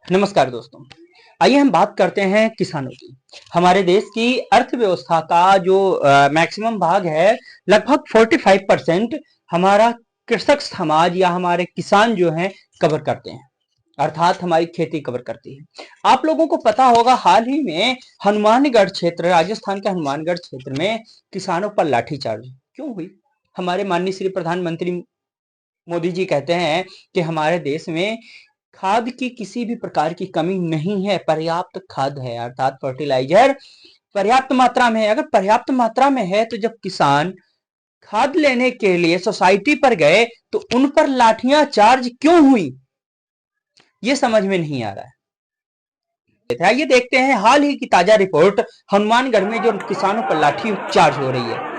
नमस्कार दोस्तों, आइए हम बात करते हैं किसानों की। हमारे देश की अर्थव्यवस्था का जो मैक्सिमम भाग है, लगभग 45% हमारा कृषक समाज या हमारे किसान जो हैं कवर करते हैं, अर्थात हमारी खेती कवर करती है। आप लोगों को पता होगा, हाल ही में हनुमानगढ़ क्षेत्र, राजस्थान के हनुमानगढ़ क्षेत्र में किसानों पर लाठीचार्ज क्यों हुई। हमारे माननीय श्री प्रधानमंत्री मोदी जी कहते हैं कि हमारे देश में खाद की किसी भी प्रकार की कमी नहीं है, पर्याप्त खाद है, अर्थात फर्टिलाइजर पर्याप्त मात्रा में है। अगर पर्याप्त मात्रा में है तो जब किसान खाद लेने के लिए सोसाइटी पर गए तो उन पर लाठियां चार्ज क्यों हुई, ये समझ में नहीं आ रहा है। ये देखते हैं हाल ही की ताजा रिपोर्ट, हनुमानगढ़ में जो किसानों पर लाठी चार्ज हो रही है।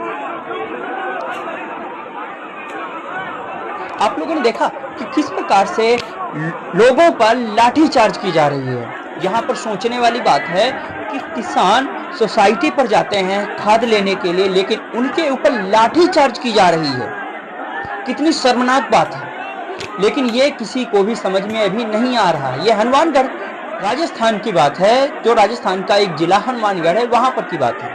आप लोगों ने देखा कि किस प्रकार से लोगों पर लाठीचार्ज की जा रही है। यहाँ पर सोचने वाली बात है कि किसान सोसाइटी पर जाते हैं खाद लेने के लिए, लेकिन उनके ऊपर लाठीचार्ज की जा रही है। कितनी शर्मनाक बात है, लेकिन ये किसी को भी समझ में अभी नहीं आ रहा है। ये हनुमानगढ़ राजस्थान की बात है, जो राजस्थान का एक जिला हनुमानगढ़ है, वहां पर की बात है।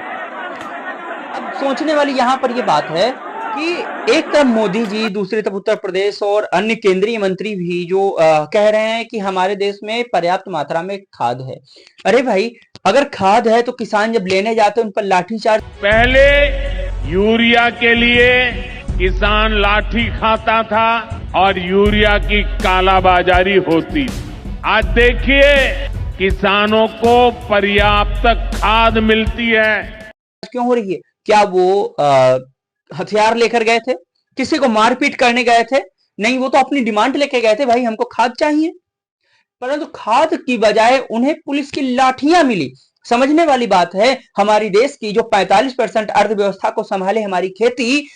अब सोचने वाली यहाँ पर ये बात है कि एक तरफ मोदी जी, दूसरी तरफ उत्तर प्रदेश और अन्य केंद्रीय मंत्री भी जो कह रहे हैं कि हमारे देश में पर्याप्त मात्रा में खाद है। अरे भाई, अगर खाद है तो किसान जब लेने जाते हैं उन पर लाठीचार्ज। पहले यूरिया के लिए किसान लाठी खाता था और यूरिया की कालाबाजारी होती थी। आज देखिए, किसानों को पर्याप्त खाद मिलती है। क्यों हो रही है? क्या वो हथियार लेकर गए थे, किसी को मारपीट करने गए थे? नहीं, वो तो अपनी डिमांड लेके गए थे, भाई हमको खाद चाहिए। परंतु खाद की बजाय उन्हें पुलिस की लाठियां मिली। समझने वाली बात है, हमारी देश की जो 45% अर्थव्यवस्था को संभाले हमारी खेती,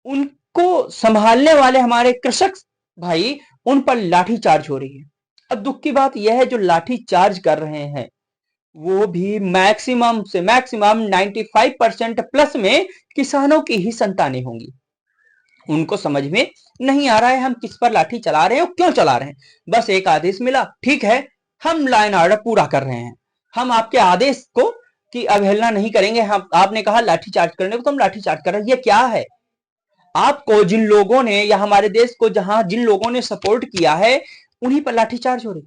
उनको संभालने वाले हमारे कृषक भाई, उन पर लाठी चार्ज हो रही है। अब दुख की बात यह है, जो लाठी चार्ज कर रहे हैं वो भी मैक्सिमम से मैक्सिमम 95% प्लस में किसानों की ही संतानें होंगी। उनको समझ में नहीं आ रहा है हम किस पर लाठी चला रहे हैं और क्यों चला रहे हैं। बस एक आदेश मिला, ठीक है, हम लॉ एंड ऑर्डर पूरा कर रहे हैं, हम आपके आदेश को की अवहेलना नहीं करेंगे। हम, आपने कहा लाठी चार्ज करने को तो हम लाठी चार्ज कर रहे हैं। ये क्या है? आपको जिन लोगों ने या हमारे देश को जहां जिन लोगों ने सपोर्ट किया है, उन्हीं पर लाठीचार्ज हो रही।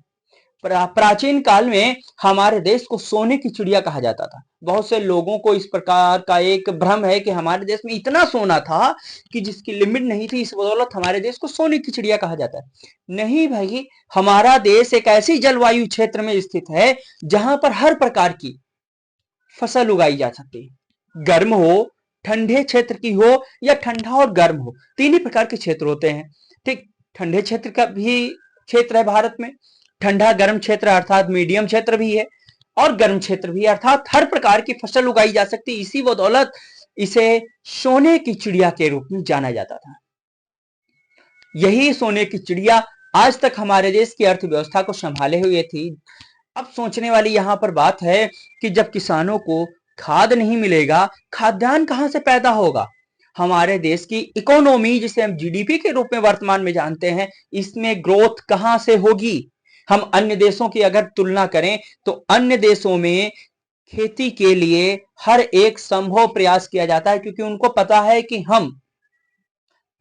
प्राचीन काल में हमारे देश को सोने की चिड़िया कहा जाता था। बहुत से लोगों को इस प्रकार का एक भ्रम है कि हमारे देश में इतना सोना था कि जिसकी लिमिट नहीं थी, इस बदौलत हमारे देश को सोने की चिड़िया कहा जाता है। नहीं भाई, हमारा देश एक ऐसी जलवायु क्षेत्र में स्थित है जहां पर हर प्रकार की फसल उगाई जा सकती है। गर्म हो, ठंडे क्षेत्र की हो या ठंडा और गर्म हो, तीन ही प्रकार के क्षेत्र होते हैं। ठीक, ठंडे क्षेत्र का भी क्षेत्र है भारत में, ठंडा गर्म क्षेत्र अर्थात मीडियम क्षेत्र भी है, और गर्म क्षेत्र भी, अर्थात हर प्रकार की फसल उगाई जा सकती है। इसी बदौलत इसे सोने की चिड़िया के रूप में जाना जाता था। यही सोने की चिड़िया आज तक हमारे देश की अर्थव्यवस्था को संभाले हुए थी। अब सोचने वाली यहां पर बात है कि जब किसानों को खाद नहीं मिलेगा, खाद्यान्न कहां से पैदा होगा? हमारे देश की इकोनॉमी, जिसे हम जीडीपी के रूप में वर्तमान में जानते हैं, इसमें ग्रोथ कहां से होगी? हम अन्य देशों की अगर तुलना करें तो अन्य देशों में खेती के लिए हर एक संभव प्रयास किया जाता है, क्योंकि उनको पता है कि हम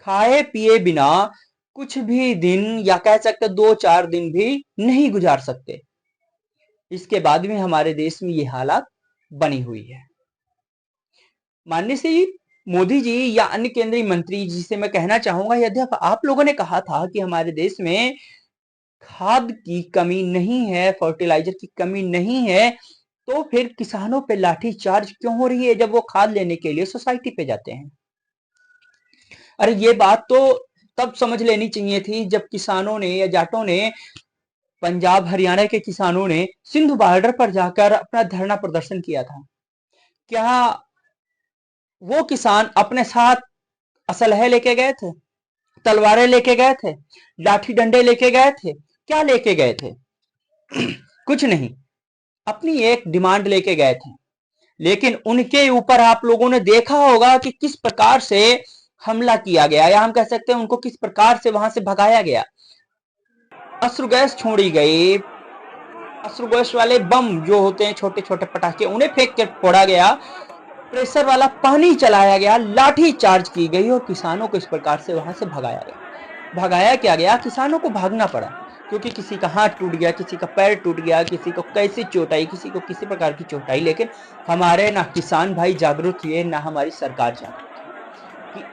खाए पिए बिना कुछ भी दिन, या कह सकते 2-4 दिन भी नहीं गुजार सकते। इसके बाद में हमारे देश में ये हालात बनी हुई है। माननीय श्री मोदी जी या अन्य केंद्रीय मंत्री जी से मैं कहना चाहूंगा, यदि आप लोगों ने कहा था कि हमारे देश में खाद की कमी नहीं है, फर्टिलाइजर की कमी नहीं है, तो फिर किसानों पे लाठी चार्ज क्यों हो रही है जब वो खाद लेने के लिए सोसाइटी पे जाते हैं? अरे ये बात तो तब समझ लेनी चाहिए थी जब किसानों ने या जाटों ने, पंजाब हरियाणा के किसानों ने सिंधु बॉर्डर पर जाकर अपना धरना प्रदर्शन किया था। क्या वो किसान अपने साथ असलहे लेके गए थे, तलवारें लेके गए थे, लाठी डंडे लेके गए थे? क्या लेके गए थे? कुछ नहीं, अपनी एक डिमांड लेके गए थे। लेकिन उनके ऊपर आप लोगों ने देखा होगा कि किस प्रकार से हमला किया गया, या हम कह सकते हैं उनको किस प्रकार से वहां से भगाया गया। अश्रु गैस छोड़ी गई, अश्रु गैस वाले बम जो होते हैं, छोटे छोटे पटाखे, उन्हें फेंक कर फोड़ा गया, प्रेशर वाला पानी चलाया गया, लाठी चार्ज की गई और किसानों को इस प्रकार से वहां से भगाया गया। भगाया क्या गया, किसानों को भागना पड़ा, क्योंकि किसी का हाथ टूट गया, किसी का पैर टूट गया, किसी को कैसी चोट आई, किसी को किसी प्रकार की चोट आई, लेकिन हमारे ना किसान भाई जागरूक हुए, ना हमारी सरकार जागरूक हुई।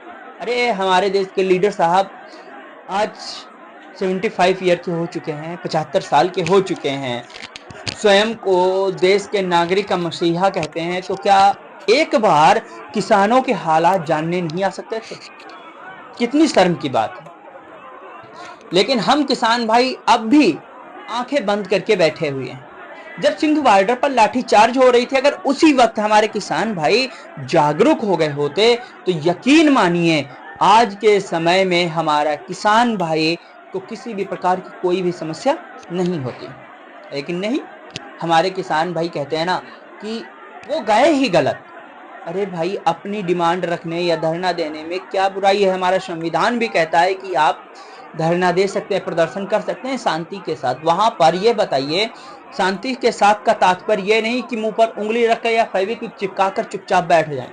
अरे हमारे देश के लीडर साहब आज 75 ईयर के हो चुके हैं, 75 साल के हो चुके हैं, स्वयं को देश के नागरिक का मसीहा कहते हैं, तो क्या एक बार किसानों के हालात जानने नहीं आ सकते थे? कितनी शर्म की बात है। लेकिन हम किसान भाई अब भी आंखें बंद करके बैठे हुए हैं। जब सिंधु बॉर्डर पर लाठीचार्ज हो रही थी, अगर उसी वक्त हमारे किसान भाई जागरूक हो गए होते तो यकीन मानिए आज के समय में हमारा किसान भाई को किसी भी प्रकार की कोई भी समस्या नहीं होती। लेकिन नहीं, हमारे किसान भाई कहते हैं ना कि वो गए ही गलत। अरे भाई, अपनी डिमांड रखने या धरना देने में क्या बुराई है? हमारा संविधान भी कहता है कि आप धरना दे सकते हैं, प्रदर्शन कर सकते हैं शांति के साथ। वहां पर ये बताइए, शांति के साथ का तात्पर्य ये नहीं कि मुंह पर उंगली रखकर या फेविक्विक चिपका कर चुपचाप बैठ जाएं।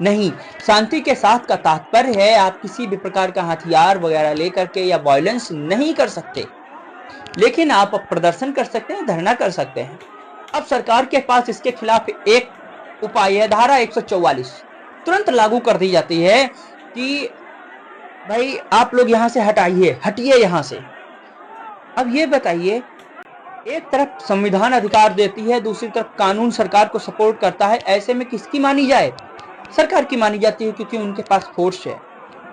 नहीं, शांति के साथ का तात्पर्य है आप किसी भी प्रकार का हथियार वगैरह लेकर के या वायलेंस नहीं कर सकते, लेकिन आप प्रदर्शन कर सकते हैं, धरना कर सकते हैं। अब सरकार के पास इसके खिलाफ एक उपाय है, धारा 144 तुरंत लागू कर दी जाती है कि भाई आप लोग यहां से हटिए यहां से। अब ये बताइए, एक तरफ संविधान अधिकार देती है, दूसरी तरफ कानून सरकार को सपोर्ट करता है, ऐसे में किसकी मानी जाए? सरकार की मानी जाती है, क्योंकि उनके पास फोर्स है।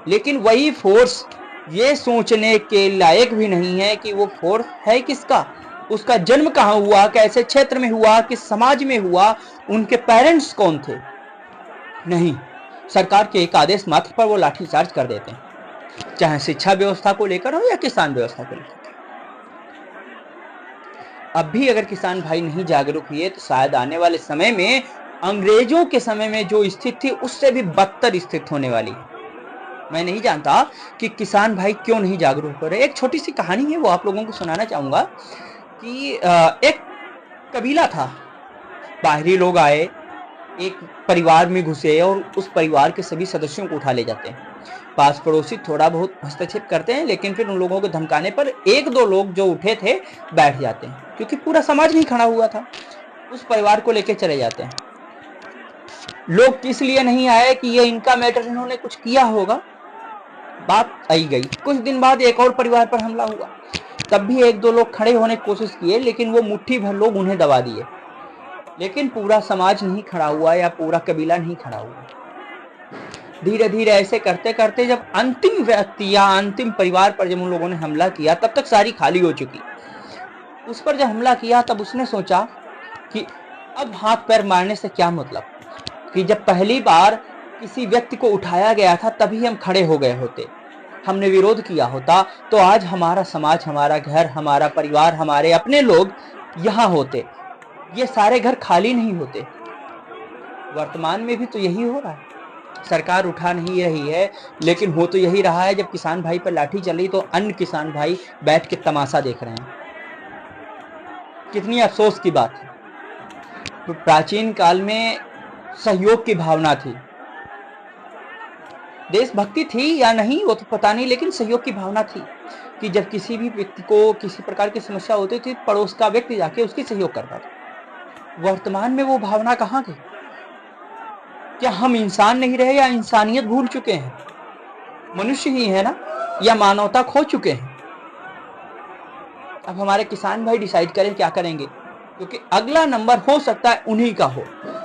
लेकिन वही फोर्स ये सोचने के लायक भी नहीं है कि वो फोर्स है किसका, उसका जन्म कहाँ हुआ, कैसे क्षेत्र में हुआ, किस समाज में हुआ, उनके पेरेंट्स कौन थे। नहीं, सरकार के एक आदेश मात्र पर वो लाठीचार्ज कर देते हैं, चाहे शिक्षा व्यवस्था को लेकर हो या किसान व्यवस्था को लेकर। अब भी अगर किसान भाई नहीं जागरूक हुए तो शायद आने वाले समय में अंग्रेजों के समय में जो स्थिति थी उससे भी बदतर स्थिति होने वाली है। मैं नहीं जानता कि किसान भाई क्यों नहीं जागरूक हो रहे। एक छोटी सी कहानी है, वो आप लोगों को सुनाना चाहूंगा कि एक कबीला था, बाहरी लोग आए, एक परिवार में घुसे और उस परिवार के सभी सदस्यों को उठा ले जाते हैं। पास पड़ोसी थोड़ा बहुत हस्तक्षेप करते हैं, लेकिन फिर उन लोगों के धमकाने पर एक दो लोग जो उठे थे बैठ जाते हैं, क्योंकि पूरा समाज नहीं खड़ा हुआ था। उस परिवार को लेकर चले जाते हैं। लोग किस लिए नहीं आए कि ये इनका मैटर, इन्होंने कुछ किया होगा, बात आई गई। कुछ दिन बाद एक और परिवार पर हमला हुआ, तब भी एक दो लोग खड़े होने की कोशिश किए, लेकिन वो मुट्ठी भर लोग उन्हें दबा दिए। लेकिन पूरा समाज नहीं खड़ा हुआ या पूरा कबीला नहीं खड़ा हुआ। धीरे धीरे ऐसे करते करते जब अंतिम व्यक्ति या अंतिम परिवार पर जब उन लोगों ने हमला किया, तब तक सारी खाली हो चुकी। उस पर जब हमला किया तब उसने सोचा कि अब हाथ पैर मारने से क्या मतलब, कि जब पहली बार किसी व्यक्ति को उठाया गया था तभी हम खड़े हो गए होते, हमने विरोध किया होता, तो आज हमारा समाज, हमारा घर, हमारा परिवार, हमारे अपने लोग यहाँ होते, ये सारे घर खाली नहीं होते। वर्तमान में भी तो यही हो रहा है। सरकार उठा नहीं रही है, लेकिन हो तो यही रहा है। जब किसान भाई पर लाठी चली तो अन्य किसान भाई बैठ के तमाशा देख रहे हैं। कितनी अफसोस की बात है। तो प्राचीन काल में सहयोग की भावना थी, देशभक्ति थी या नहीं वो तो पता नहीं, लेकिन सहयोग की भावना थी कि जब किसी भी व्यक्ति को किसी प्रकार की समस्या होती थी, पड़ोस का व्यक्ति जाके उसकी सहयोग करता था। वर्तमान में वो भावना कहाँ गई? क्या हम इंसान नहीं रहे या इंसानियत भूल चुके हैं? मनुष्य ही है ना, या मानवता खो चुके हैं? अब हमारे किसान भाई डिसाइड करें क्या करेंगे, क्योंकि अगला नंबर हो सकता है उन्हीं का हो।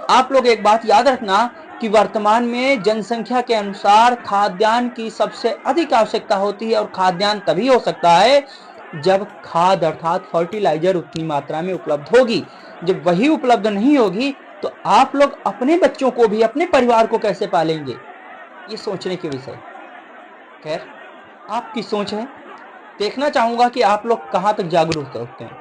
आप लोग एक बात याद रखना कि वर्तमान में जनसंख्या के अनुसार खाद्यान्न की सबसे अधिक आवश्यकता होती है, और खाद्यान्न तभी हो सकता है जब खाद अर्थात फर्टिलाइजर उतनी मात्रा में उपलब्ध होगी। जब वही उपलब्ध नहीं होगी तो आप लोग अपने बच्चों को भी, अपने परिवार को कैसे पालेंगे, ये सोचने की विषय। खैर, आपकी सोच है, देखना चाहूंगा कि आप लोग कहां तक जागरूक होते हैं।